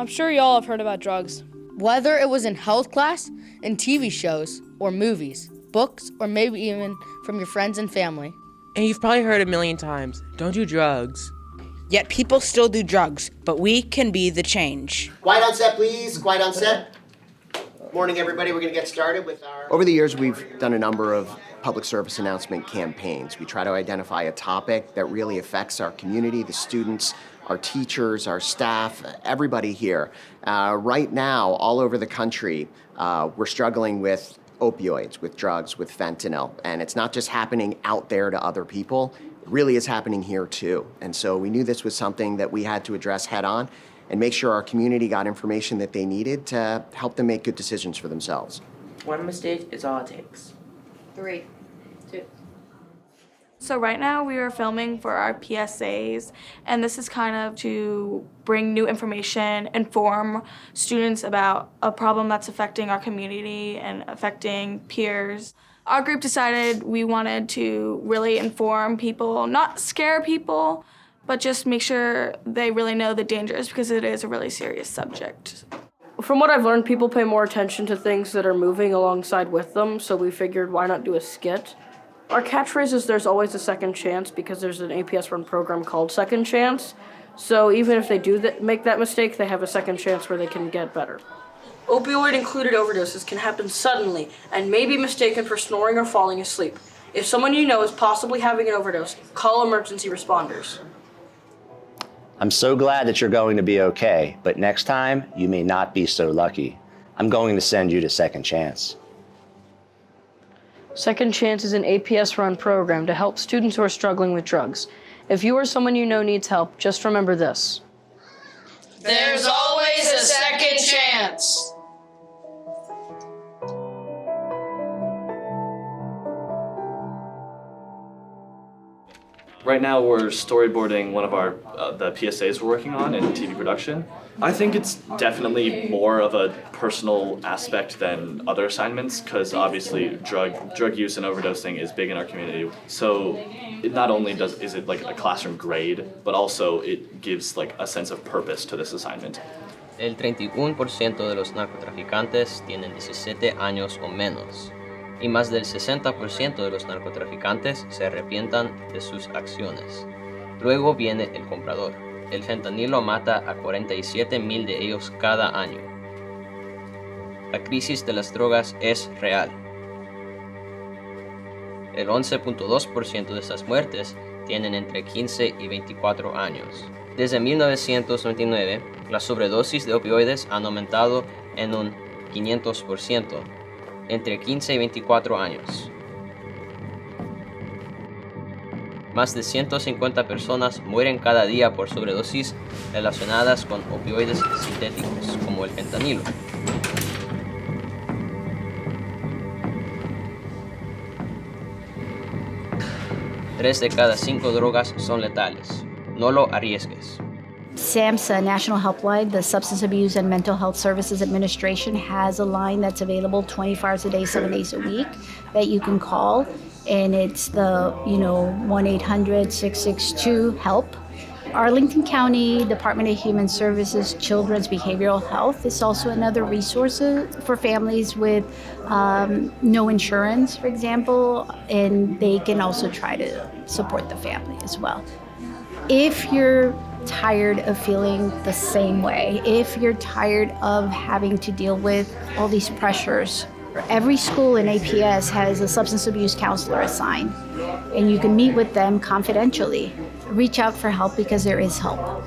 I'm sure y'all have heard about drugs. Whether it was in health class, in TV shows, or movies, books, or maybe even from your friends and family. And you've probably heard a million times, don't do drugs. Yet people still do drugs, but we can be the change. Quiet on set, please. Quiet on set. Morning, everybody. We're going to get started with our... Over the years, we've done a number of public service announcement campaigns. We try to identify a topic that really affects our community, the students, our teachers, our staff, everybody here. Right now, all over the country, we're struggling with opioids, with drugs, with fentanyl. And it's not just happening out there to other people. It really is happening here, too. And so we knew this was something that we had to address head on and make sure our community got information that they needed to help them make good decisions for themselves. One mistake is all it takes. 3, 2. So right now we are filming for our PSAs, and this is kind of to bring new information, inform students about a problem that's affecting our community and affecting peers. Our group decided we wanted to really inform people, not scare people, but just make sure they really know the dangers because it is a really serious subject. From what I've learned, people pay more attention to things that are moving alongside with them, so we figured why not do a skit. Our catchphrase is there's always a second chance because there's an APS-run program called Second Chance. So even if they do make that mistake, they have a second chance where they can get better. Opioid-included overdoses can happen suddenly and may be mistaken for snoring or falling asleep. If someone you know is possibly having an overdose, call emergency responders. I'm so glad that you're going to be okay, but next time, you may not be so lucky. I'm going to send you to Second Chance. Second Chance is an APS-run program to help students who are struggling with drugs. If you or someone you know needs help, just remember this. There's always a second chance. Right now we're storyboarding one of our the PSAs we're working on in TV production. I think it's definitely more of a personal aspect than other assignments because obviously drug use and overdosing is big in our community. So it not only is it like a classroom grade, but also it gives like a sense of purpose to this assignment. El 31% de los narcotraficantes tienen 17 años o menos. Y más del 60% de los narcotraficantes se arrepientan de sus acciones. Luego viene el comprador. El fentanilo mata a 47,000 de ellos cada año. La crisis de las drogas es real. El 11.2% de estas muertes tienen entre 15 y 24 años. Desde 1999, la sobredosis de opioides han aumentado en un 500%. Entre 15 y 24 años. Más de 150 personas mueren cada día por sobredosis relacionadas con opioides sintéticos, como el fentanilo. 3 de cada 5 drogas son letales. No lo arriesgues. SAMHSA, National Helpline, the Substance Abuse and Mental Health Services Administration, has a line that's available 24 hours a day, 7 days a week that you can call. And it's the, 1-800-662-HELP. Arlington County Department of Human Services Children's Behavioral Health is also another resource for families with no insurance, for example, and they can also try to support the family as well. If you're tired of feeling the same way, if you're tired of having to deal with all these pressures, every school in APS has a substance abuse counselor assigned, and you can meet with them confidentially. Reach out for help because there is help.